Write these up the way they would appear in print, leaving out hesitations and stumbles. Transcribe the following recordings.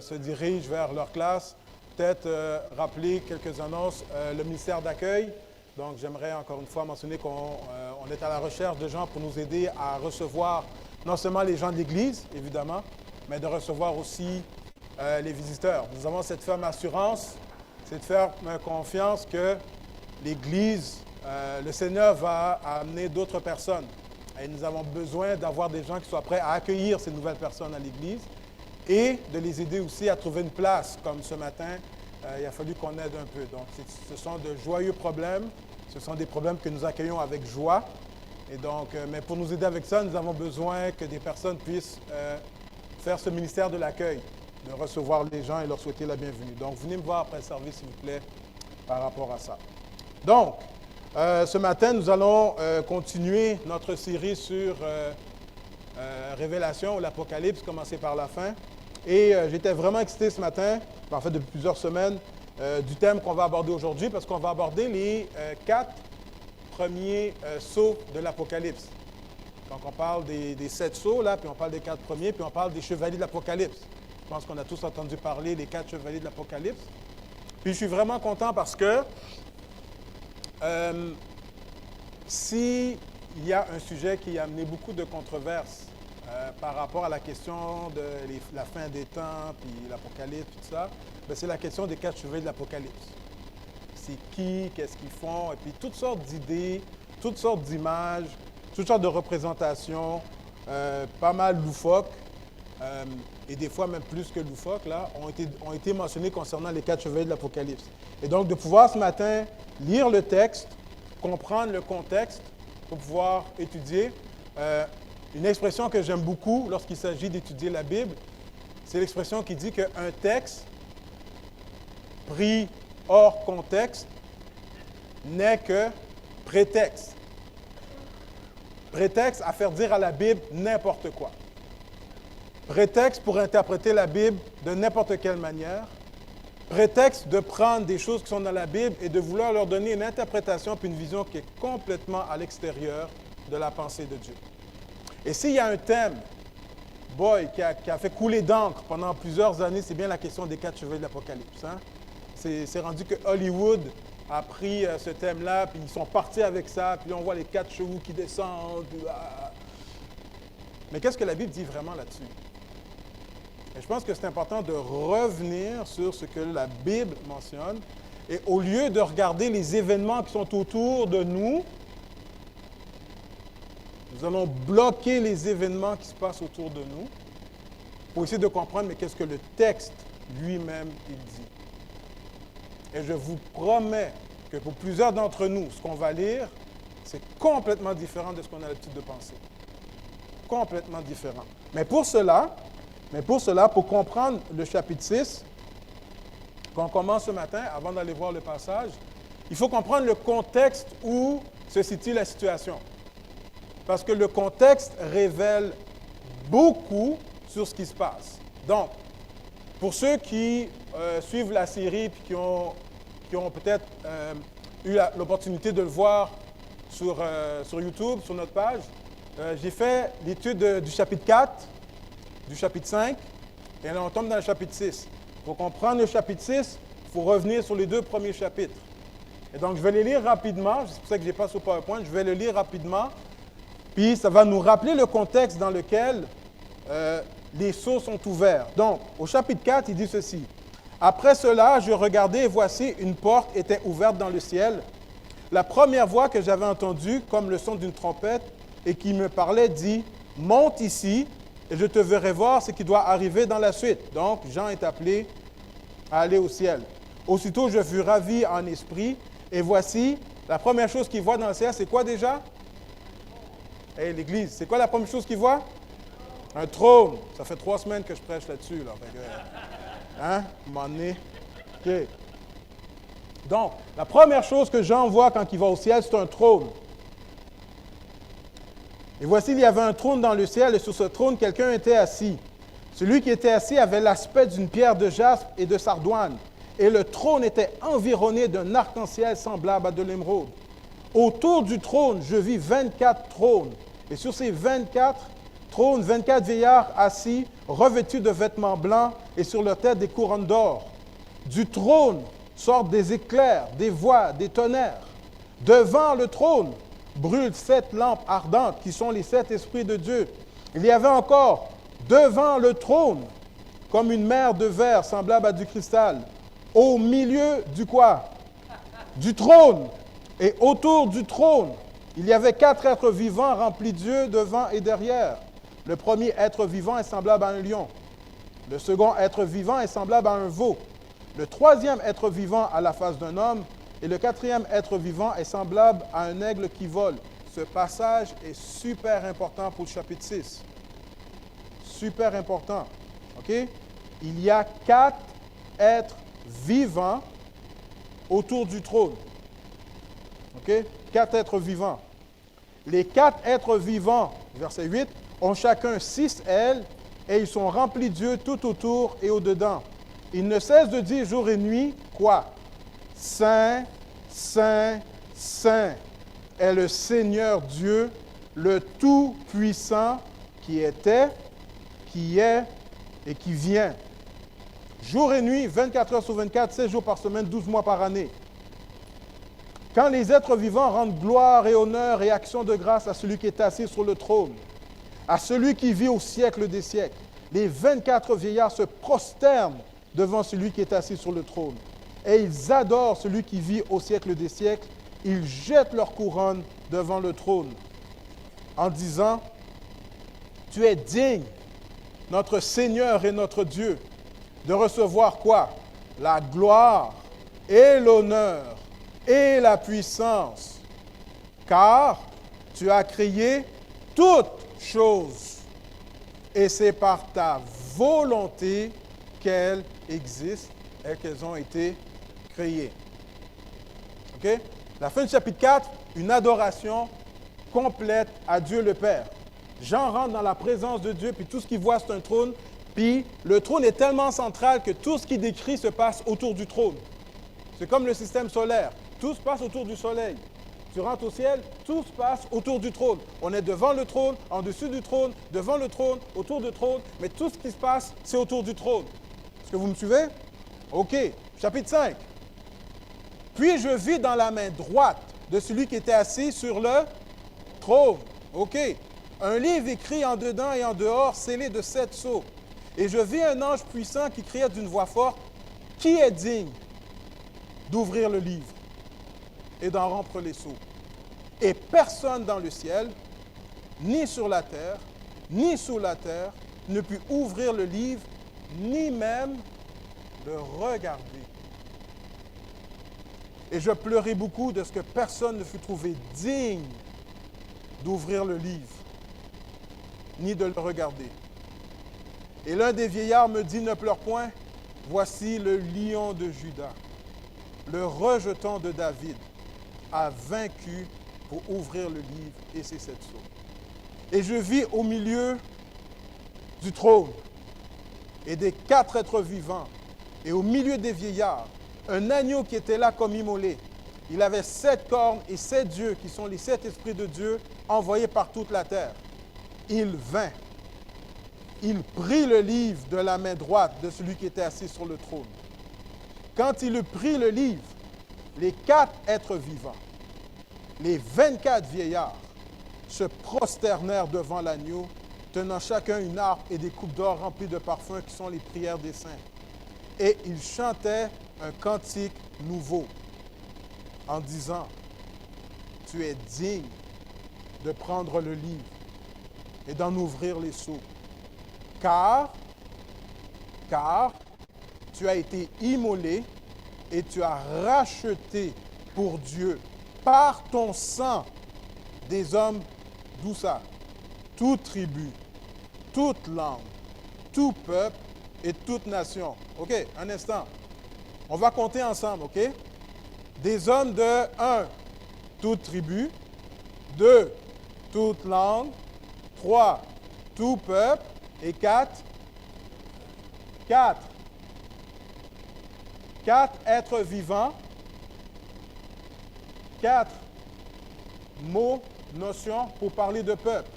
se dirigent vers leur classe, peut-être rappeler quelques annonces. Le ministère d'accueil, donc j'aimerais encore une fois mentionner qu'on est à la recherche de gens pour nous aider à recevoir non seulement les gens de l'Église, évidemment, mais de recevoir aussi les visiteurs. Nous avons cette ferme assurance, cette ferme confiance que l'Église, le Seigneur va amener d'autres personnes. Et nous avons besoin d'avoir des gens qui soient prêts à accueillir ces nouvelles personnes à l'Église et de les aider aussi à trouver une place. Comme ce matin, il a fallu qu'on aide un peu. Donc, ce sont de joyeux problèmes. Ce sont des problèmes que nous accueillons avec joie. Et donc, mais pour nous aider avec ça, nous avons besoin que des personnes puissent faire ce ministère de l'accueil, de recevoir les gens et leur souhaiter la bienvenue. Donc, venez me voir après le service, s'il vous plaît, par rapport à ça. Donc, ce matin, nous allons continuer notre série sur Révélation ou l'Apocalypse, commencer par la fin. Et j'étais vraiment excité ce matin, en fait depuis plusieurs semaines, du thème qu'on va aborder aujourd'hui, parce qu'on va aborder les 4 premiers sceaux de l'Apocalypse. Donc on parle des 7 sceaux, là, puis on parle des 4 premiers, puis on parle des chevaliers de l'Apocalypse. Je pense qu'on a tous entendu parler des 4 chevaliers de l'Apocalypse. Puis je suis vraiment content parce que s'il y a un sujet qui a amené beaucoup de controverses par rapport à la question de la fin des temps, puis l'Apocalypse, puis tout ça, c'est la question des 4 chevaliers de l'Apocalypse. C'est qui, qu'est-ce qu'ils font, et puis toutes sortes d'idées, toutes sortes d'images, toutes sortes de représentations, pas mal loufoques, et des fois même plus que loufoques, là, ont été mentionnées concernant les 4 chevaliers de l'Apocalypse. Et donc de pouvoir ce matin lire le texte, comprendre le contexte pour pouvoir étudier. Une expression que j'aime beaucoup lorsqu'il s'agit d'étudier la Bible, c'est l'expression qui dit qu'un texte pris hors contexte n'est que prétexte. Prétexte à faire dire à la Bible n'importe quoi. Prétexte pour interpréter la Bible de n'importe quelle manière. Prétexte de prendre des choses qui sont dans la Bible et de vouloir leur donner une interprétation puis une vision qui est complètement à l'extérieur de la pensée de Dieu. Et s'il y a un thème, qui a fait couler d'encre pendant plusieurs années, c'est bien la question des 4 chevaliers de l'Apocalypse. Hein? C'est rendu que Hollywood a pris ce thème-là, puis ils sont partis avec ça, puis on voit les 4 chevaux qui descendent. Mais qu'est-ce que la Bible dit vraiment là-dessus? Et je pense que c'est important de revenir sur ce que la Bible mentionne. Et au lieu de regarder les événements qui sont autour de nous, nous allons bloquer les événements qui se passent autour de nous pour essayer de comprendre, mais qu'est-ce que le texte lui-même, il dit. Et je vous promets que pour plusieurs d'entre nous, ce qu'on va lire, c'est complètement différent de ce qu'on a l'habitude de penser. Complètement différent. Mais pour cela, pour comprendre le chapitre 6, qu'on commence ce matin, avant d'aller voir le passage, il faut comprendre le contexte où se situe la situation. Parce que le contexte révèle beaucoup sur ce qui se passe. Donc, pour ceux qui suivent la série et qui ont peut-être eu l'opportunité de le voir sur YouTube, sur notre page, j'ai fait l'étude du chapitre 4, du chapitre 5, et là on tombe dans le chapitre 6. Pour comprendre le chapitre 6, il faut revenir sur les 2 premiers chapitres. Et donc, je vais les lire rapidement, c'est pour ça que je n'ai pas sur PowerPoint, je vais le lire rapidement, puis ça va nous rappeler le contexte dans lequel les sceaux sont ouverts. Donc, au chapitre 4, il dit ceci. « Après cela, je regardais et voici, une porte était ouverte dans le ciel. La première voix que j'avais entendue, comme le son d'une trompette, et qui me parlait, dit, « Monte ici, et je te verrai voir ce qui doit arriver dans la suite. » Donc, Jean est appelé à aller au ciel. Aussitôt, je fus ravi en esprit, et voici, la première chose qu'il voit dans le ciel, c'est quoi déjà? Hey, l'Église, c'est quoi la première chose qu'il voit? Un trône. Ça fait 3 semaines que je prêche là-dessus. Là. Hein? À un moment donné. OK. Donc, la première chose que Jean voit quand il va au ciel, c'est un trône. Et voici, il y avait un trône dans le ciel, et sur ce trône, quelqu'un était assis. Celui qui était assis avait l'aspect d'une pierre de jaspe et de sardoine, et le trône était environné d'un arc-en-ciel semblable à de l'émeraude. Autour du trône, je vis 24 trônes, et sur ces 24 trônes, 24 vieillards assis, revêtus de vêtements blancs et sur leur tête des couronnes d'or. Du trône sortent des éclairs, des voix, des tonnerres. Devant le trône brûlent 7 lampes ardentes qui sont les 7 esprits de Dieu. Il y avait encore devant le trône comme une mer de verre semblable à du cristal. Au milieu du quoi? Du trône. Et autour du trône, il y avait 4 êtres vivants remplis d'yeux devant et derrière. Le premier être vivant est semblable à un lion. Le second être vivant est semblable à un veau. Le troisième être vivant a la face d'un homme. Et le quatrième être vivant est semblable à un aigle qui vole. Ce passage est super important pour le chapitre 6. Super important. OK? Il y a 4 êtres vivants autour du trône. OK? 4 êtres vivants. Les 4 êtres vivants, verset 8, ont chacun 6 ailes et ils sont remplis d'yeux tout autour et au-dedans. Ils ne cessent de dire jour et nuit, quoi? Saint, Saint, Saint est le Seigneur Dieu, le Tout-Puissant, qui était, qui est et qui vient. Jour et nuit, 24 heures sur 24, 7 jours par semaine, 12 mois par année. Quand les êtres vivants rendent gloire et honneur et action de grâce à celui qui est assis sur le trône, à celui qui vit au siècle des siècles, les 24 vieillards se prosternent devant celui qui est assis sur le trône. Et ils adorent celui qui vit au siècle des siècles. Ils jettent leur couronne devant le trône en disant, « Tu es digne, notre Seigneur et notre Dieu, de recevoir quoi? La gloire et l'honneur et la puissance, car tu as créé toutes choses, et c'est par ta volonté qu'elles existent et qu'elles ont été créées. » OK? La fin du chapitre 4, une adoration complète à Dieu le Père. Jean rentre dans la présence de Dieu, puis tout ce qu'il voit, c'est un trône. Puis le trône est tellement central que tout ce qu'il décrit se passe autour du trône. C'est comme le système solaire. Tout se passe autour du soleil. Tu rentres au ciel, tout se passe autour du trône. On est devant le trône, en dessus du trône, devant le trône, autour du trône, mais tout ce qui se passe, c'est autour du trône. Est-ce que vous me suivez? OK. Chapitre 5. Puis je vis dans la main droite de celui qui était assis sur le trône. OK. Un livre écrit en dedans et en dehors, scellé de 7 sceaux. Et je vis un ange puissant qui criait d'une voix forte, « Qui est digne d'ouvrir le livre et d'en rompre les sceaux? » Et personne dans le ciel, ni sur la terre, ni sous la terre, ne put ouvrir le livre, ni même le regarder. Et je pleurai beaucoup de ce que personne ne fut trouvé digne d'ouvrir le livre, ni de le regarder. Et l'un des vieillards me dit, « Ne pleure point, voici le lion de Juda, le rejeton de David, a vaincu pour ouvrir le livre et ses 7 sceaux. » Et je vis au milieu du trône et des 4 êtres vivants, et au milieu des vieillards, un agneau qui était là comme immolé. Il avait 7 cornes et 7 yeux, qui sont les 7 esprits de Dieu envoyés par toute la terre. Il vint. Il prit le livre de la main droite de celui qui était assis sur le trône. Quand il eut pris le livre, les 4 êtres vivants, les 24 vieillards, se prosternèrent devant l'agneau, tenant chacun une harpe et des coupes d'or remplies de parfums qui sont les prières des saints. Et ils chantaient un cantique nouveau en disant, « Tu es digne de prendre le livre et d'en ouvrir les sceaux, car tu as été immolé et tu as racheté pour Dieu par ton sang des hommes, d'où ça? Toute tribu, toute langue, tout peuple et toute nation. » OK, un instant. On va compter ensemble, OK? Des hommes de 1, toute tribu, 2, toute langue, 3, tout peuple, et 4 êtres vivants, 4 mots, notions pour parler de peuple.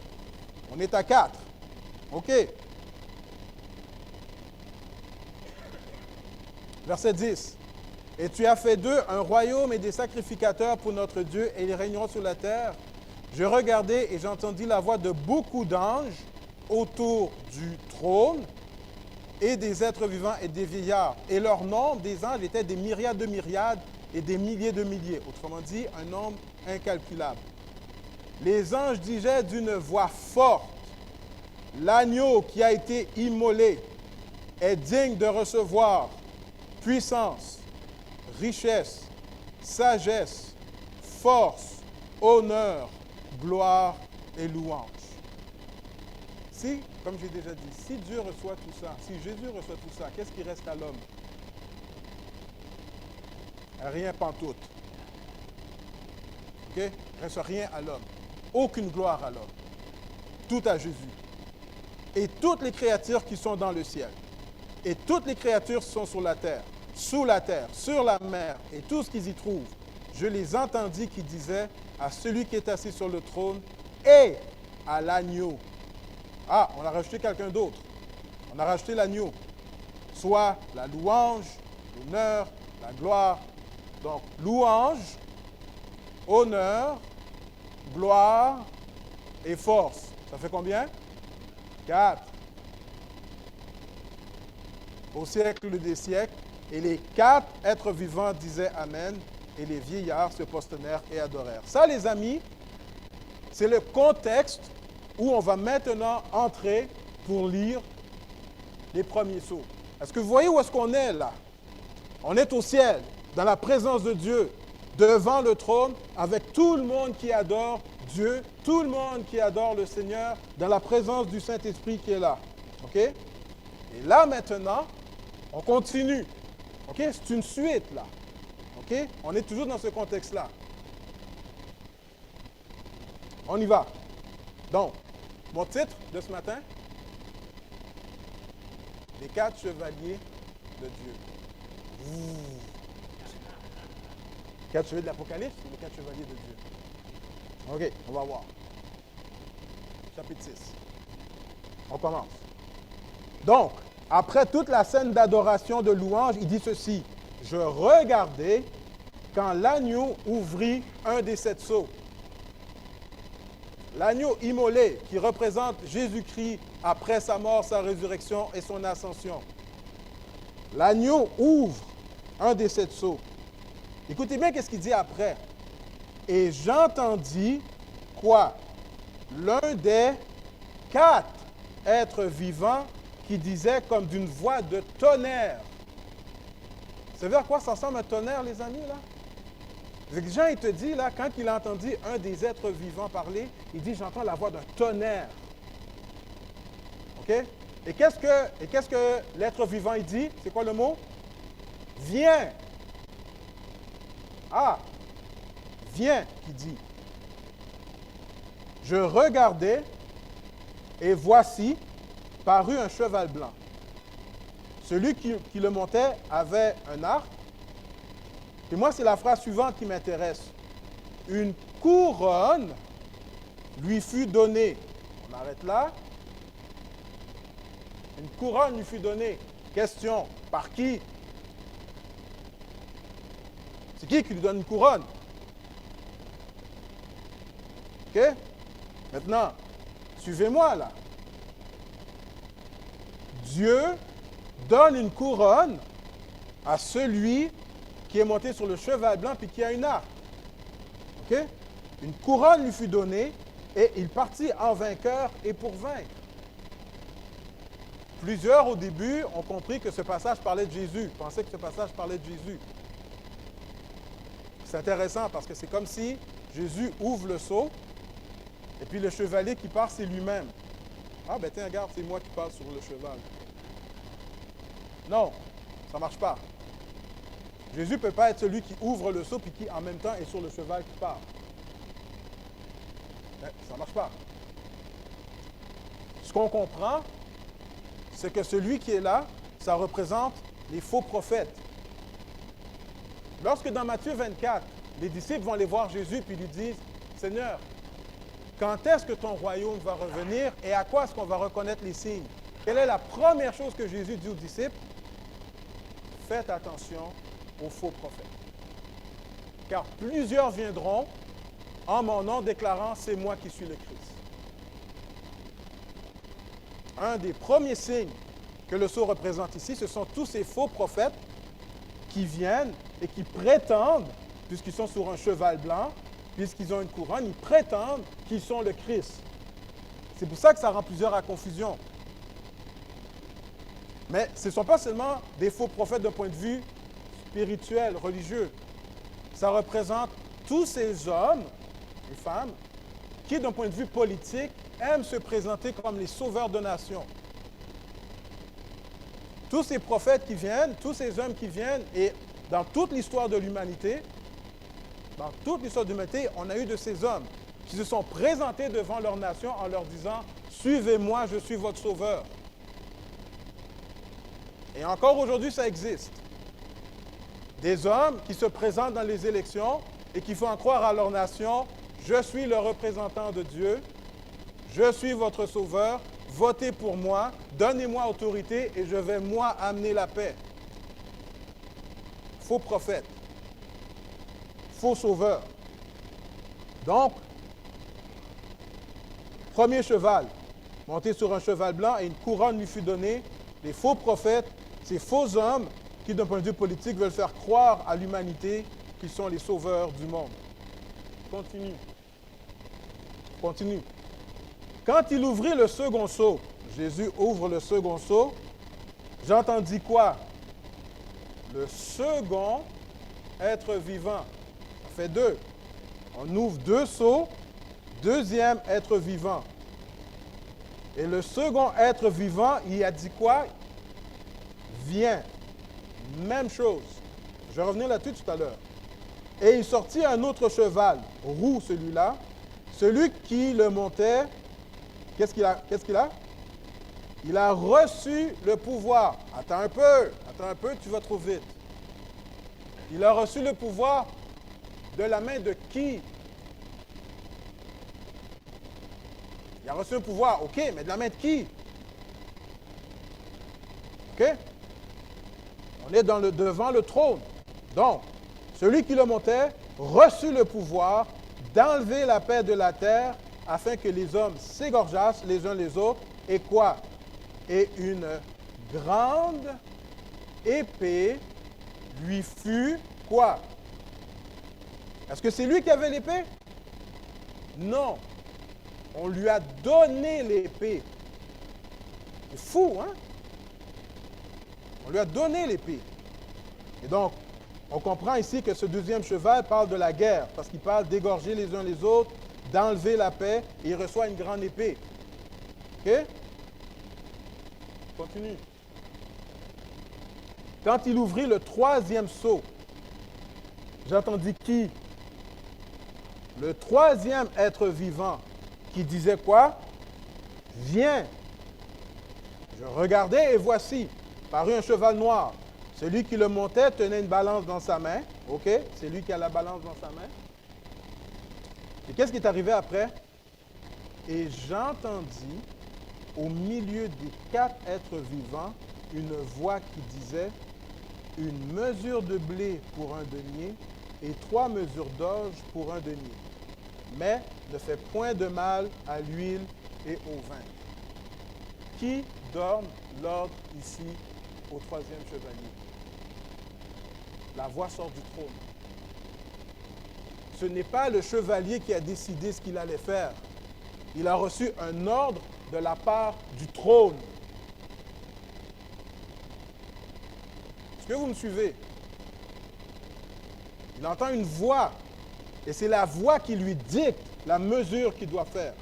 On est à 4. OK. Verset 10. Et tu as fait d'eux un royaume et des sacrificateurs pour notre Dieu, et ils régneront sur la terre. Je regardai et j'entendis la voix de beaucoup d'anges autour du trône, et des êtres vivants et des vieillards. Et leur nombre des anges était des myriades de myriades et des milliers de milliers. Autrement dit, un nombre incalculable. Les anges disaient d'une voix forte, l'agneau qui a été immolé est digne de recevoir puissance, richesse, sagesse, force, honneur, gloire et louange. Si, comme j'ai déjà dit, si Dieu reçoit tout ça, si Jésus reçoit tout ça, qu'est-ce qui reste à l'homme? Rien pantoute. OK? Il ne reste rien à l'homme. Aucune gloire à l'homme. Tout à Jésus. Et toutes les créatures qui sont dans le ciel, et toutes les créatures qui sont sur la terre, sous la terre, sur la mer, et tout ce qu'ils y trouvent, je les entendis qui disaient à celui qui est assis sur le trône et à l'agneau. Ah, on a rajouté quelqu'un d'autre. On a rajouté l'agneau. Soit la louange, l'honneur, la gloire. Donc, louange, honneur, gloire et force. Ça fait combien? 4. Au siècle des siècles. Et les 4 êtres vivants disaient Amen. Et les vieillards se prosternèrent et adorèrent. Ça, les amis, c'est le contexte où on va maintenant entrer pour lire les premiers sauts. Est-ce que vous voyez où est-ce qu'on est là? On est au ciel, dans la présence de Dieu, devant le trône, avec tout le monde qui adore Dieu, tout le monde qui adore le Seigneur, dans la présence du Saint-Esprit qui est là. OK? Et là maintenant, on continue. OK? C'est une suite là. OK? On est toujours dans ce contexte-là. On y va. Donc, mon titre de ce matin, les 4 chevaliers de Dieu. Ouh. 4 chevaliers de l'Apocalypse ou les 4 chevaliers de Dieu? OK, on va voir. Chapitre 6. On commence. Donc, après toute la scène d'adoration, de louange, il dit ceci. Je regardai quand l'agneau ouvrit un des 7 sceaux. L'agneau immolé qui représente Jésus-Christ après sa mort, sa résurrection et son ascension. L'agneau ouvre un des 7 sceaux. Écoutez bien qu'est-ce qu'il dit après. Et j'entendis quoi? L'un des 4 êtres vivants qui disait comme d'une voix de tonnerre. Vous savez à quoi ça ressemble un tonnerre, les amis, là? Jean, il te dit, là, quand il a entendu un des êtres vivants parler, il dit, j'entends la voix d'un tonnerre. OK? Et qu'est-ce que l'être vivant, il dit? C'est quoi le mot? Viens. Ah, viens, qu'il dit. Je regardais, et voici, parut un cheval blanc. Celui qui le montait avait un arc. Et moi, c'est la phrase suivante qui m'intéresse. Une couronne lui fut donnée. On arrête là. Une couronne lui fut donnée. Question, par qui? C'est qui lui donne une couronne? OK? Maintenant, suivez-moi là. Dieu donne une couronne à celui qui est monté sur le cheval blanc puis qui a une arc. OK? Une couronne lui fut donnée et il partit en vainqueur et pour vaincre. Plusieurs, au début, ont compris que ce passage parlait de Jésus, pensaient que ce passage parlait de Jésus. C'est intéressant parce que c'est comme si Jésus ouvre le seau et puis le chevalier qui part, c'est lui-même. Ah, ben tiens, regarde, c'est moi qui passe sur le cheval. Non, ça ne marche pas. Jésus ne peut pas être celui qui ouvre le seau puis qui, en même temps, est sur le cheval qui part. Mais ça ne marche pas. Ce qu'on comprend, c'est que celui qui est là, ça représente les faux prophètes. Lorsque dans Matthieu 24, les disciples vont aller voir Jésus puis lui disent, « Seigneur, quand est-ce que ton royaume va revenir et à quoi est-ce qu'on va reconnaître les signes? » Quelle est la première chose que Jésus dit aux disciples? « faites attention aux faux prophètes. Car plusieurs viendront en mon nom déclarant, c'est moi qui suis le Christ. Un des premiers signes que le sceau représente ici, ce sont tous ces faux prophètes qui viennent et qui prétendent, puisqu'ils sont sur un cheval blanc, puisqu'ils ont une couronne, ils prétendent qu'ils sont le Christ. C'est pour ça que ça rend plusieurs à confusion. Mais ce ne sont pas seulement des faux prophètes d'un point de vue spirituel, religieux. Ça représente tous ces hommes et femmes qui, d'un point de vue politique, aiment se présenter comme les sauveurs de nations. Tous ces prophètes qui viennent, tous ces hommes qui viennent, et dans toute l'histoire de l'humanité, on a eu de ces hommes qui se sont présentés devant leur nation en leur disant « Suivez-moi, je suis votre sauveur ». Et encore aujourd'hui, ça existe. Des hommes qui se présentent dans les élections et qui font croire à leur nation « Je suis le représentant de Dieu, je suis votre sauveur, votez pour moi, donnez-moi autorité et je vais, moi, amener la paix. » Faux prophètes, faux sauveurs. Donc, premier cheval, monté sur un cheval blanc et une couronne lui fut donnée. Les faux prophètes, ces faux hommes qui, d'un point de vue politique, veulent faire croire à l'humanité qu'ils sont les sauveurs du monde. Continue. Continue. Quand il ouvrit le second sceau, Jésus ouvre le second sceau, j'entendis quoi? Le second être vivant. Ça fait deux. On ouvre deux sceaux, deuxième être vivant. Et le second être vivant, il a dit quoi? Viens. Même chose. Je vais revenir là-dessus tout à l'heure. Et il sortit un autre cheval, roux celui-là. Celui qui le montait, qu'est-ce qu'il a? Il a reçu le pouvoir. Attends un peu, tu vas trop vite. Il a reçu le pouvoir de la main de qui? Il a reçu un pouvoir, OK, mais de la main de qui? OK? On est devant le trône. Donc, celui qui le montait reçut le pouvoir d'enlever la paix de la terre afin que les hommes s'égorgeassent les uns les autres. Et quoi? Et une grande épée lui fut quoi? Est-ce que c'est lui qui avait l'épée? Non. On lui a donné l'épée. C'est fou, hein? On lui a donné l'épée. Et donc, on comprend ici que ce deuxième cheval parle de la guerre, parce qu'il parle d'égorger les uns les autres, d'enlever la paix, et il reçoit une grande épée. OK? Continue. Quand il ouvrit le troisième sceau, j'entendis qui? Le troisième être vivant, qui disait quoi? Viens. Je regardais et voici, parut un cheval noir. Celui qui le montait tenait une balance dans sa main. OK? C'est lui qui a la balance dans sa main. Et qu'est-ce qui est arrivé après? Et j'entendis au milieu des quatre êtres vivants une voix qui disait « Une mesure de blé pour un denier et 3 mesures d'orge pour un denier. Mais ne fais point de mal à l'huile et au vin. » Qui donne l'ordre ici au troisième chevalier? La voix sort du trône. Ce n'est pas le chevalier qui a décidé ce qu'il allait faire. Il a reçu un ordre de la part du trône. Est-ce que vous me suivez? Il entend une voix, et c'est la voix qui lui dicte la mesure qu'il doit faire.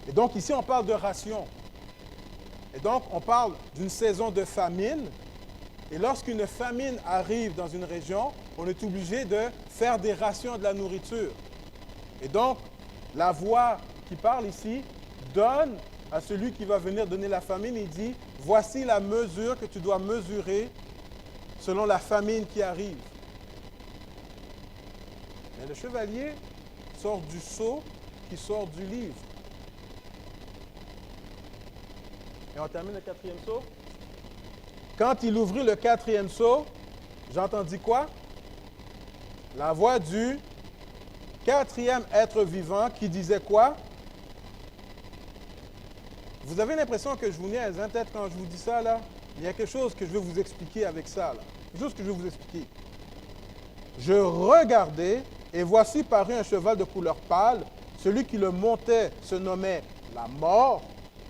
Et donc ici, on parle de ration. Et donc, on parle d'une saison de famine. Et lorsqu'une famine arrive dans une région, on est obligé de faire des rations de la nourriture. Et donc, la voix qui parle ici donne à celui qui va venir donner la famine, il dit, voici la mesure que tu dois mesurer selon la famine qui arrive. Mais le chevalier sort du sceau qui sort du livre. Et on termine le quatrième sceau. Quand il ouvrit le quatrième sceau, j'entendis quoi? La voix du quatrième être vivant qui disait quoi? Vous avez l'impression que je vous niaise, hein, peut-être quand je vous dis ça, là? Il y a quelque chose que je veux vous expliquer avec ça, là. Quelque chose que je veux vous expliquer. Je regardai, et voici parut un cheval de couleur pâle. Celui qui le montait se nommait la mort,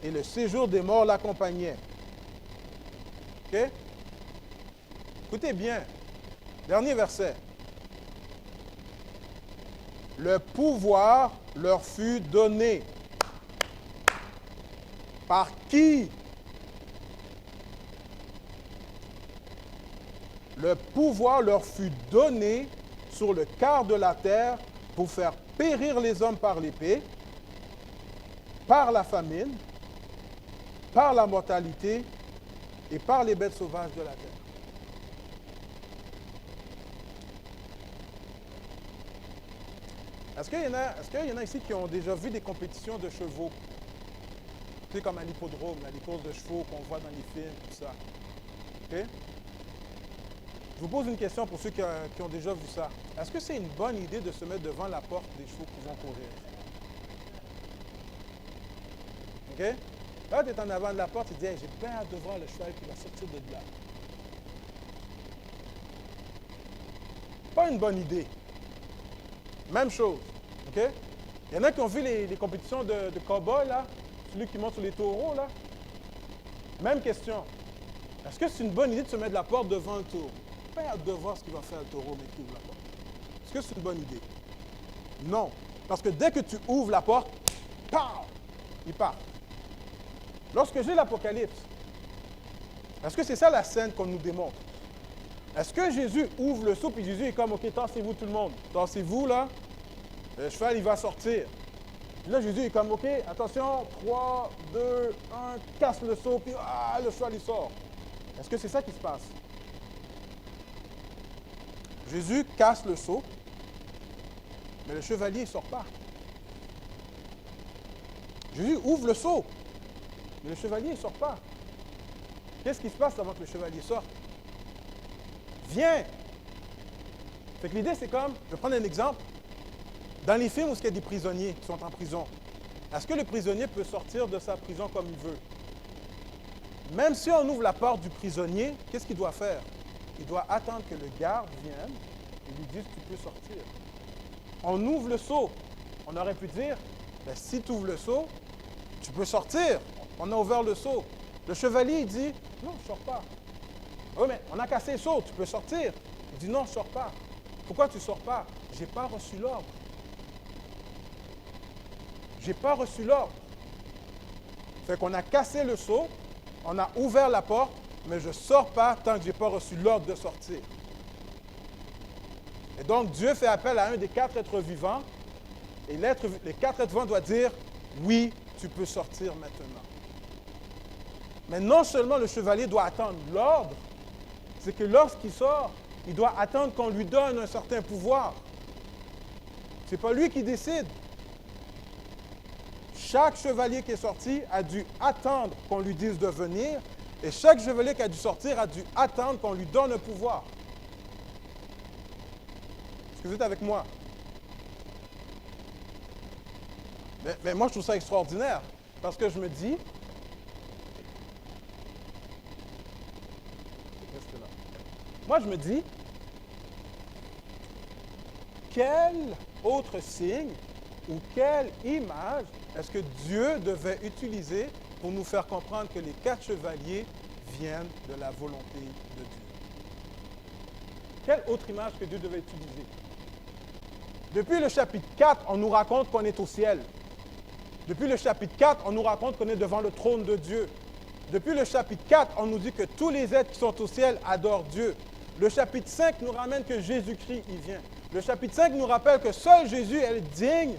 et le séjour des morts l'accompagnait. OK? Écoutez bien. Dernier verset. Le pouvoir leur fut donné. Par qui? Le pouvoir leur fut donné sur le quart de la terre pour faire périr les hommes par l'épée, par la famine, par la mortalité et par les bêtes sauvages de la terre. Est-ce qu'il y en a ici qui ont déjà vu des compétitions de chevaux? Tu sais, comme à l'hippodrome, les courses de chevaux qu'on voit dans les films, tout ça. OK? Je vous pose une question pour ceux qui ont déjà vu ça. Est-ce que c'est une bonne idée de se mettre devant la porte des chevaux qui vont courir? OK? Là, tu es en avant de la porte, tu dis hey, j'ai bien hâte de voir le cheval qui va sortir de là. Pas une bonne idée. Même chose. OK? Il y en a qui ont vu les compétitions de cow-boy, là. Celui qui monte sur les taureaux, là. Même question. Est-ce que c'est une bonne idée de se mettre la porte devant le taureau? Pas hâte de voir ce qu'il va faire le taureau, mais qui ouvre la porte. Est-ce que c'est une bonne idée? Non. Parce que dès que tu ouvres la porte, pow, il part. Lorsque j'ai l'Apocalypse, est-ce que c'est ça la scène qu'on nous démontre? Est-ce que Jésus ouvre le seau et Jésus est comme, OK, tassez-vous tout le monde. Tassez-vous là. Le cheval, il va sortir. Puis là, Jésus est comme, OK, attention, 3, 2, 1, casse le seau, puis le cheval, il sort. Est-ce que c'est ça qui se passe? Jésus casse le seau, mais le chevalier ne sort pas. Jésus ouvre le seau, mais le chevalier ne sort pas. Qu'est-ce qui se passe avant que le chevalier sorte? Viens! Fait que l'idée, c'est comme, je vais prendre un exemple. Dans les films où il y a des prisonniers qui sont en prison, est-ce que le prisonnier peut sortir de sa prison comme il veut? Même si on ouvre la porte du prisonnier, qu'est-ce qu'il doit faire? Il doit attendre que le garde vienne et lui dise « tu peux sortir ». On ouvre le seau. On aurait pu dire ben, « si tu ouvres le seau, tu peux sortir ». On a ouvert le seau. Le chevalier, il dit « non, je ne sors pas ». « Oui, mais on a cassé le seau, tu peux sortir ». Il dit « non, je ne sors pas ». « Pourquoi tu ne sors pas? Je n'ai pas reçu l'ordre. Je n'ai pas reçu l'ordre. » Fait qu'on a cassé le seau, on a ouvert la porte, mais je ne sors pas tant que je n'ai pas reçu l'ordre de sortir. Et donc, Dieu fait appel à un des 4 êtres vivants, et les 4 êtres vivants doivent dire, oui, tu peux sortir maintenant. Mais non seulement le chevalier doit attendre l'ordre, c'est que lorsqu'il sort, il doit attendre qu'on lui donne un certain pouvoir. Ce n'est pas lui qui décide. Chaque chevalier qui est sorti a dû attendre qu'on lui dise de venir, et chaque chevalier qui a dû sortir a dû attendre qu'on lui donne un pouvoir. Est-ce que vous êtes avec moi? Mais moi, je trouve ça extraordinaire, parce que je me dis, moi, je me dis, quel autre signe ou quelle image est-ce que Dieu devait utiliser pour nous faire comprendre que les 4 chevaliers viennent de la volonté de Dieu? Quelle autre image que Dieu devait utiliser? Depuis le chapitre 4, on nous raconte qu'on est au ciel. Depuis le chapitre 4, on nous raconte qu'on est devant le trône de Dieu. Depuis le chapitre 4, on nous dit que tous les êtres qui sont au ciel adorent Dieu. Le chapitre 5 nous ramène que Jésus-Christ y vient. Le chapitre 5 nous rappelle que seul Jésus est digne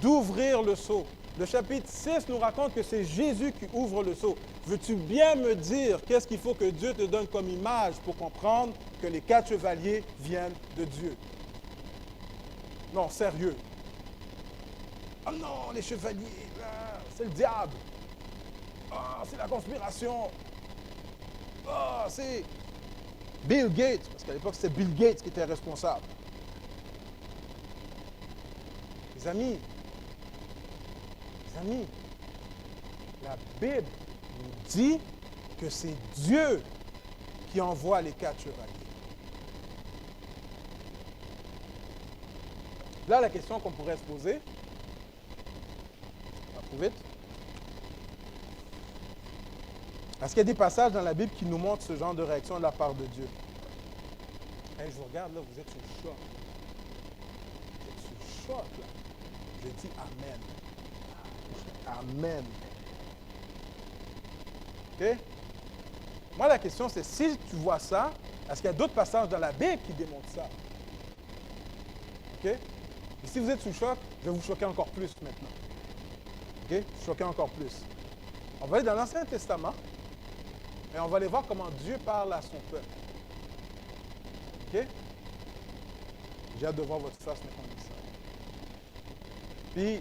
d'ouvrir le sceau. Le chapitre 6 nous raconte que c'est Jésus qui ouvre le sceau. Veux-tu bien me dire qu'est-ce qu'il faut que Dieu te donne comme image pour comprendre que les 4 chevaliers viennent de Dieu? Non, sérieux. Oh non, les chevaliers, c'est le diable. Oh, c'est la conspiration. Ah, c'est Bill Gates, parce qu'à l'époque, c'était Bill Gates qui était responsable. Les amis, la Bible nous dit que c'est Dieu qui envoie les 4 chevaliers. Là, la question qu'on pourrait se poser, on va plus vite. Est-ce qu'il y a des passages dans la Bible qui nous montrent ce genre de réaction de la part de Dieu? Hey, je vous regarde là, vous êtes sous le choc. Vous êtes sous le choc là. Je dis Amen. Amen. OK? Moi, la question, c'est si tu vois ça, est-ce qu'il y a d'autres passages dans la Bible qui démontrent ça? OK? Et si vous êtes sous choc, je vais vous choquer encore plus maintenant. OK? Choquer encore plus. On va aller dans l'Ancien Testament et on va aller voir comment Dieu parle à son peuple. OK? J'ai hâte de voir votre face maintenant. Puis,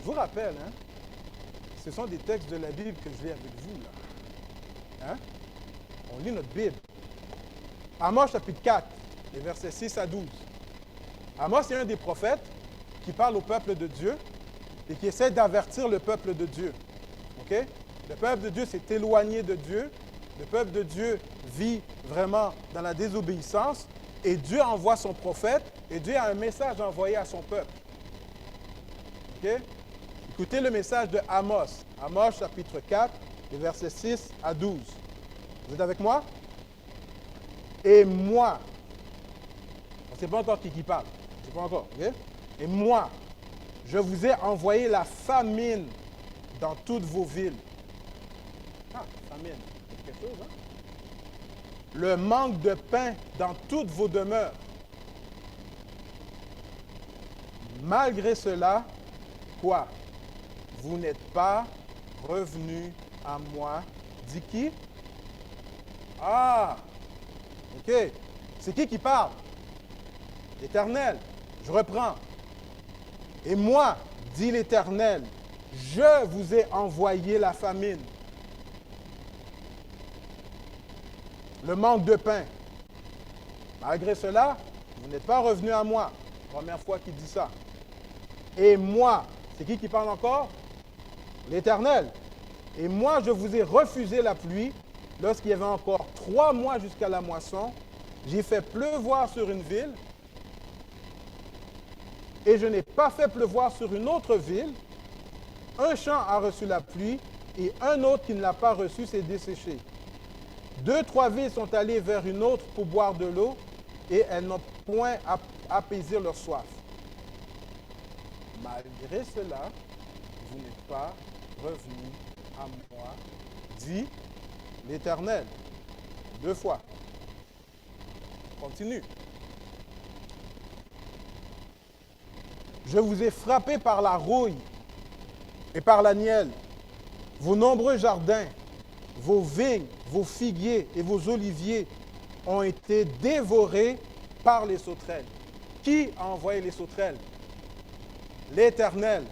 je vous rappelle, hein, ce sont des textes de la Bible que je lis avec vous, là. Hein? On lit notre Bible. Amos chapitre 4, les versets 6 à 12. Amos est un des prophètes qui parle au peuple de Dieu et qui essaie d'avertir le peuple de Dieu. OK? Le peuple de Dieu s'est éloigné de Dieu. Le peuple de Dieu vit vraiment dans la désobéissance. Et Dieu envoie son prophète et Dieu a un message envoyé à son peuple. OK? Écoutez le message de Amos. Amos chapitre 4, les versets 6 à 12. Vous êtes avec moi? Et moi, on ne sait pas encore qui parle. On ne sait pas encore. OK? Et moi, je vous ai envoyé la famine dans toutes vos villes. Ah, famine, c'est quelque chose, hein? Le manque de pain dans toutes vos demeures. Malgré cela, quoi? Vous n'êtes pas revenus à moi. Dit qui? Ah! OK. C'est qui parle? L'Éternel. Je reprends. Et moi, dit l'Éternel, je vous ai envoyé la famine. Le manque de pain. Malgré cela, vous n'êtes pas revenus à moi. Première fois qu'il dit ça. Et moi, c'est qui parle encore? L'Éternel. Et moi, je vous ai refusé la pluie lorsqu'il y avait encore 3 mois jusqu'à la moisson. J'ai fait pleuvoir sur une ville et je n'ai pas fait pleuvoir sur une autre ville. Un champ a reçu la pluie et un autre qui ne l'a pas reçu s'est desséché. 2, 3 villes sont allées vers une autre pour boire de l'eau et elles n'ont point apaisé leur soif. Malgré cela, vous n'êtes pas revenus à moi, dit l'Éternel. 2 fois. Continue. Je vous ai frappé par la rouille et par la nielle. Vos nombreux jardins, vos vignes, vos figuiers et vos oliviers ont été dévorés par les sauterelles. Qui a envoyé les sauterelles? L'Éternel.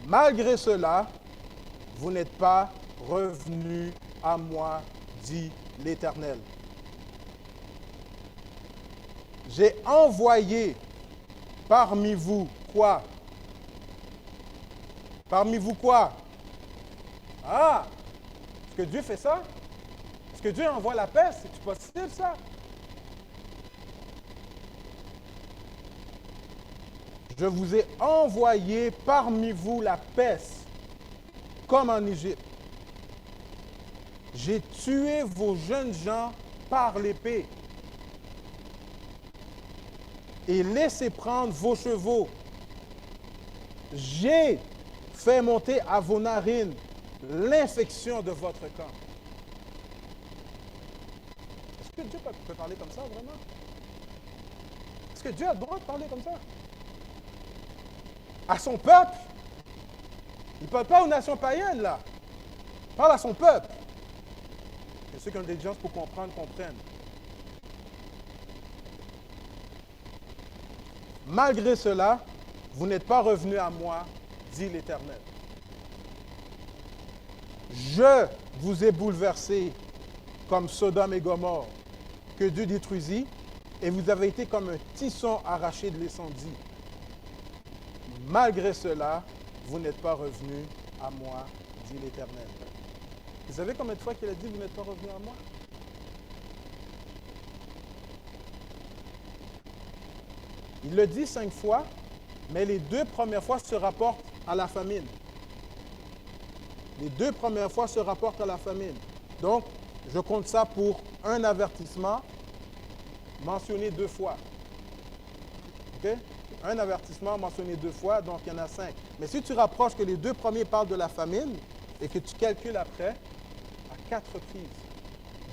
Malgré cela, vous n'êtes pas revenus à moi, dit l'Éternel. J'ai envoyé parmi vous quoi? Parmi vous quoi? Ah! Est-ce que Dieu fait ça? Est-ce que Dieu envoie la peste? C'est possible ça? Je vous ai envoyé parmi vous la peste, comme en Égypte. J'ai tué vos jeunes gens par l'épée et laissé prendre vos chevaux. J'ai fait monter à vos narines l'infection de votre camp. Est-ce que Dieu peut parler comme ça, vraiment? Est-ce que Dieu a le droit de parler comme ça? À son peuple? Il ne parle pas aux nations païennes, là. Il parle à son peuple. Et ceux qui ont de l'intelligence pour comprendre, comprennent. Malgré cela, vous n'êtes pas revenus à moi, dit l'Éternel. je vous ai bouleversé comme Sodome et Gomorrhe, que Dieu détruisit, et vous avez été comme un tisson arraché de l'incendie. Malgré cela, vous n'êtes pas revenus à moi, dit l'Éternel. Vous savez combien de fois qu'il a dit, vous n'êtes pas revenus à moi? Il le dit 5 fois, mais les 2 premières fois se rapportent à la famine. Les 2 premières fois se rapportent à la famine. Donc, je compte ça pour un avertissement mentionné 2 fois. OK? Un avertissement mentionné 2 fois, donc il y en a 5. Mais si tu rapproches que les 2 premiers parlent de la famine et que tu calcules après, à 4 reprises,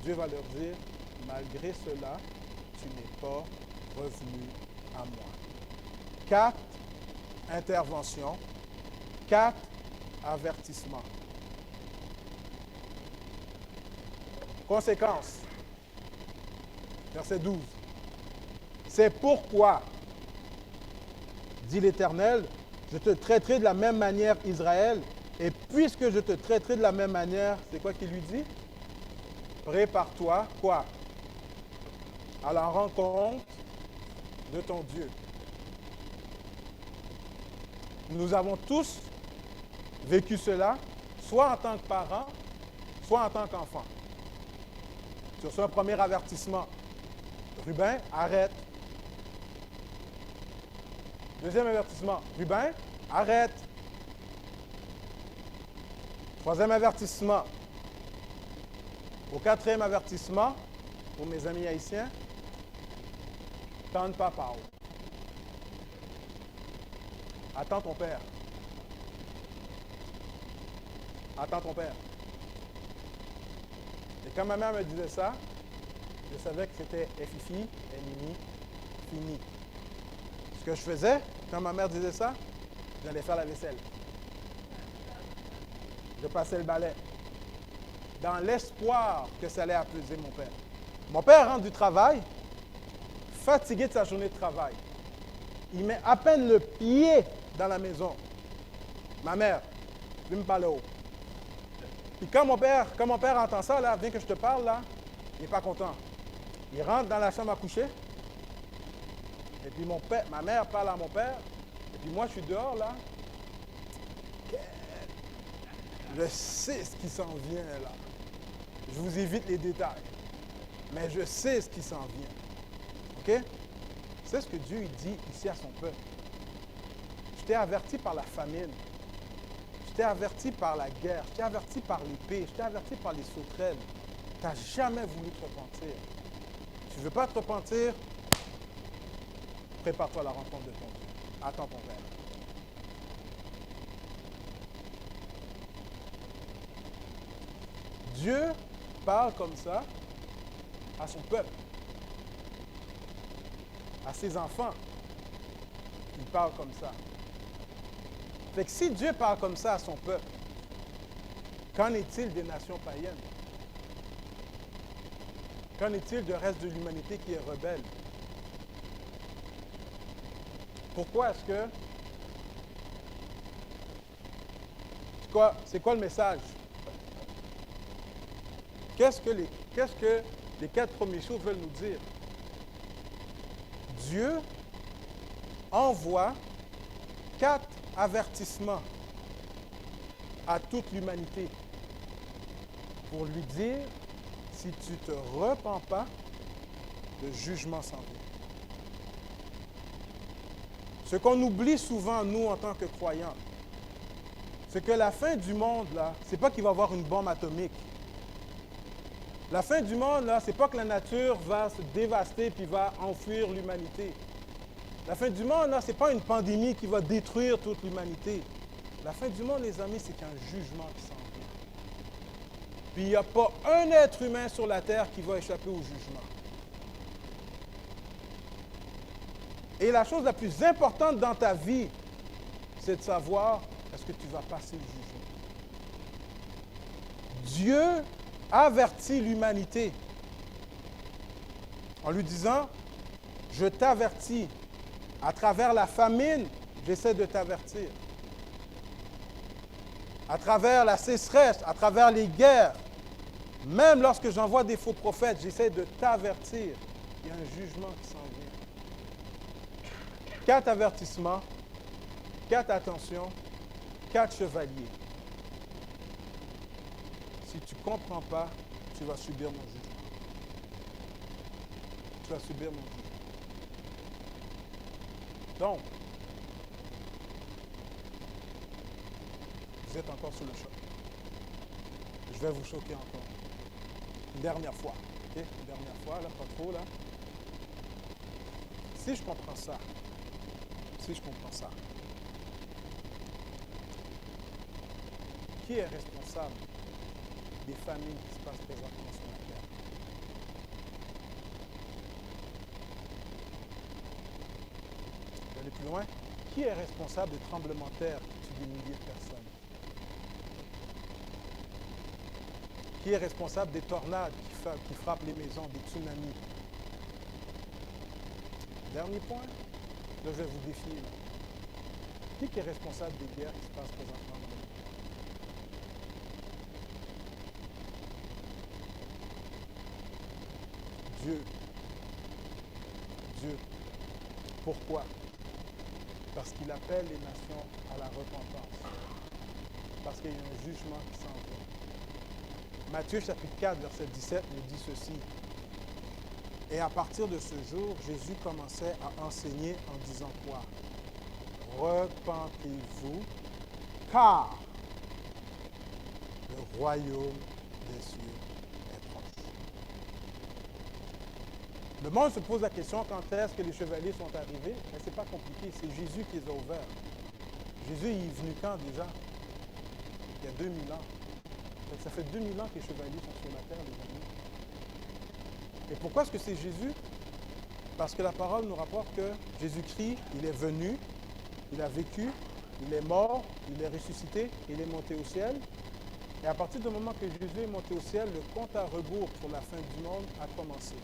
Dieu va leur dire, malgré cela, tu n'es pas revenu à moi. 4 interventions, 4 avertissements. Conséquence. Verset 12. C'est pourquoi, dit l'Éternel, je te traiterai de la même manière, Israël, et puisque je te traiterai de la même manière, c'est quoi qu'il lui dit? Prépare-toi, quoi? À la rencontre de ton Dieu. Nous avons tous vécu cela, soit en tant que parents, soit en tant qu'enfants. Sur ce, un premier avertissement. Ruben, arrête. Deuxième avertissement. Ruben, arrête. Troisième avertissement. Au 4e avertissement, pour mes amis haïtiens, tente pas par haut. Attends ton père. Attends ton père. Et quand ma mère me disait ça, je savais que c'était fifi, mini, fini. Ce que je faisais, quand ma mère disait ça, j'allais faire la vaisselle. Je passais le balai. Dans l'espoir que ça allait apaiser mon père. Mon père rentre du travail, fatigué de sa journée de travail. Il met à peine le pied dans la maison. Ma mère, lui me parle haut. Puis quand mon père entend ça, là, bien que je te parle, là, il n'est pas content. Il rentre dans la chambre à coucher. Et puis ma mère parle à mon père. Et puis moi, je suis dehors, là. Je sais ce qui s'en vient, là. Je vous évite les détails. Mais je sais ce qui s'en vient. OK? C'est ce que Dieu dit ici à son peuple. Je t'ai averti par la famine. Je t'ai averti par la guerre. Je t'ai averti par l'épée. Je t'ai averti par les sauterelles. Tu n'as jamais voulu te repentir. Tu ne veux pas te repentir? Prépare-toi à la rencontre de ton Dieu. Attends ton Père. Dieu parle comme ça à son peuple, à ses enfants. Il parle comme ça. Fait que si Dieu parle comme ça à son peuple, qu'en est-il des nations païennes? Qu'en est-il du reste de l'humanité qui est rebelle? Pourquoi est-ce que... C'est quoi le message? Qu'est-ce que les 4 premiers jours veulent nous dire? Dieu envoie 4 avertissements à toute l'humanité pour lui dire, si tu ne te repens pas, le jugement s'en vient. Ce qu'on oublie souvent, nous, en tant que croyants, c'est que la fin du monde, là, c'est pas qu'il va y avoir une bombe atomique. La fin du monde, là, c'est pas que la nature va se dévaster puis va enfuir l'humanité. La fin du monde, là, c'est pas une pandémie qui va détruire toute l'humanité. La fin du monde, les amis, c'est un jugement qui s'en vient. Puis il n'y a pas un être humain sur la terre qui va échapper au jugement. Et la chose la plus importante dans ta vie, c'est de savoir, est-ce que tu vas passer le jugement? Dieu avertit l'humanité en lui disant, je t'avertis, à travers la famine, j'essaie de t'avertir. à travers la sécheresse, à travers les guerres, même lorsque j'envoie des faux prophètes, j'essaie de t'avertir. Il y a un jugement qui s'en vient. 4 avertissements, 4 attentions, 4 chevaliers. Si tu ne comprends pas, tu vas subir mon jugement. Tu vas subir mon jugement. Donc, vous êtes encore sous le choc. Je vais vous choquer encore. Une dernière fois. Okay? Une dernière fois, là, pas trop, là. Si je comprends ça, qui est responsable des familles qui se passent présentement sur la terre? Je vais aller plus loin. Qui est responsable des tremblements de terre qui tuent des milliers de personnes? Qui est responsable des tornades qui frappent les maisons, des tsunamis? Dernier point, là, je vais vous défier. Là. Qui est responsable des guerres qui se passent présentement dans le monde? Dieu. Pourquoi? Parce qu'il appelle les nations à la repentance. Parce qu'il y a un jugement qui s'en vient. Matthieu chapitre 4, verset 17 nous dit ceci. Et à partir de ce jour, Jésus commençait à enseigner en disant quoi? Repentez-vous, car le royaume des cieux est proche. Le monde se pose la question, quand est-ce que les chevaliers sont arrivés? Mais ce n'est pas compliqué, c'est Jésus qui les a ouverts. Jésus il est venu quand déjà? Il y a 2000 ans. Donc, ça fait 2000 ans que les chevaliers sont sur la terre, les amis. Et pourquoi est-ce que c'est Jésus? Parce que la parole nous rapporte que Jésus-Christ, il est venu, il a vécu, il est mort, il est ressuscité, il est monté au ciel. Et à partir du moment que Jésus est monté au ciel, le compte à rebours pour la fin du monde a commencé.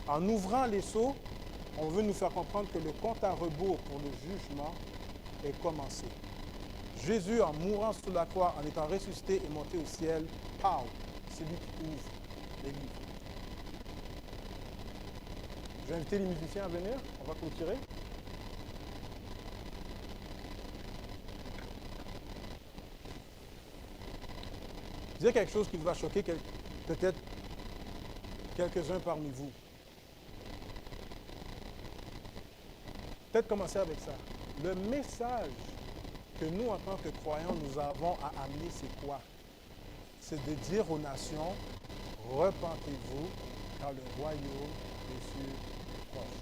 En ouvrant les sceaux, on veut nous faire comprendre que le compte à rebours pour le jugement est commencé. Jésus, en mourant sur la croix, en étant ressuscité et monté au ciel, parle. C'est lui qui ouvre les livres. Je vais inviter les musiciens à venir. On va clôturer. Je disais quelque chose qui va choquer peut-être quelques-uns parmi vous. Peut-être commencer avec ça. Le message que nous, en tant que croyants, nous avons à amener, c'est quoi? C'est de dire aux nations, repentez-vous, car le royaume des cieux est proche.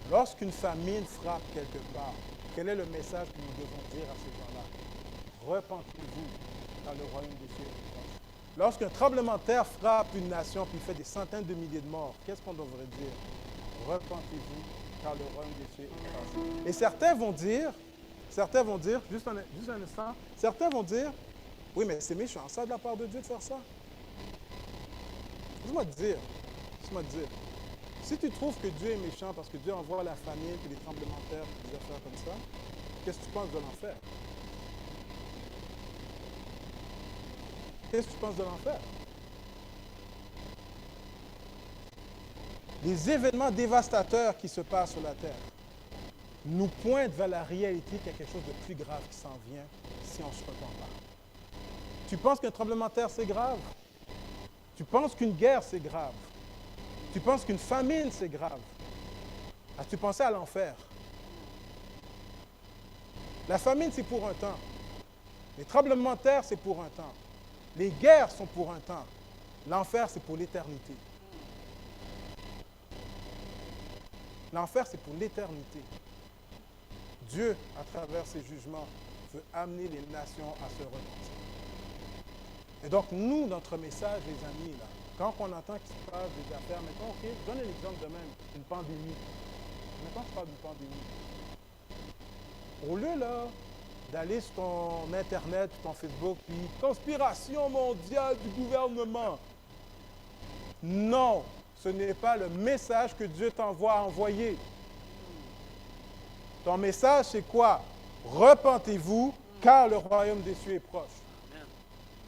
Lorsqu'une famine frappe quelque part, quel est le message que nous devons dire à ces gens-là? Repentez-vous, car le royaume des cieux est proche. Lorsqu'un tremblement de terre frappe une nation puis fait des centaines de milliers de morts, qu'est-ce qu'on devrait dire? Repentez-vous, car le royaume des cieux est proche. Et certains vont dire, juste un instant, certains vont dire, oui, mais c'est méchant, ça, de la part de Dieu de faire ça. Laisse-moi te dire, si tu trouves que Dieu est méchant parce que Dieu envoie la famine, puis des tremblements de terre, puis des affaires comme ça, qu'est-ce que tu penses de l'enfer? Qu'est-ce que tu penses de l'enfer? Les événements dévastateurs qui se passent sur la terre nous pointent vers la réalité qu'il y a quelque chose de plus grave qui s'en vient si on ne se repent pas. Tu penses qu'un tremblement de terre, c'est grave? Tu penses qu'une guerre, c'est grave? Tu penses qu'une famine, c'est grave? As-tu pensé à l'enfer? La famine, c'est pour un temps. Les tremblements de terre, c'est pour un temps. Les guerres sont pour un temps. L'enfer, c'est pour l'éternité. L'enfer, c'est pour l'éternité. Dieu, à travers ses jugements, veut amener les nations à se repentir. Et donc, nous, notre message, les amis, là, quand on entend qu'il se passe des affaires, mettons, OK, je donne un exemple de même, une pandémie. Maintenant, je parle d'une pandémie. Au lieu, là, d'aller sur ton Internet, ton Facebook, puis conspiration mondiale du gouvernement. Non, ce n'est pas le message que Dieu t'envoie à envoyer. Ton message, c'est quoi? repentez-vous, car le royaume des cieux est proche. Amen.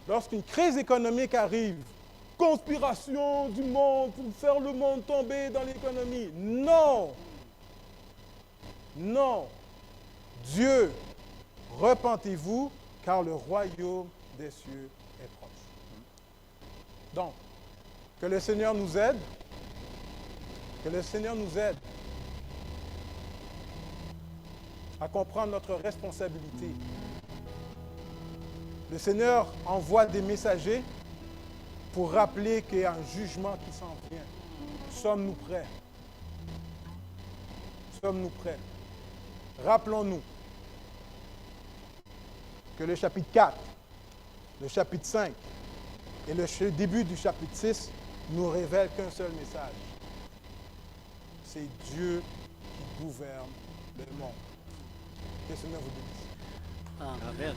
Lorsqu'une crise économique arrive, conspiration du monde pour faire le monde tomber dans l'économie. Non. Non. Dieu, repentez-vous, car le royaume des cieux est proche. Donc, que le Seigneur nous aide. Que le Seigneur nous aide à comprendre notre responsabilité. Le Seigneur envoie des messagers pour rappeler qu'il y a un jugement qui s'en vient. Sommes-nous prêts? Sommes-nous prêts? Rappelons-nous que le chapitre 4, le chapitre 5 et le début du chapitre 6 nous révèlent qu'un seul message. C'est Dieu qui gouverne le monde. Que le Seigneur vous bénisse. Amen.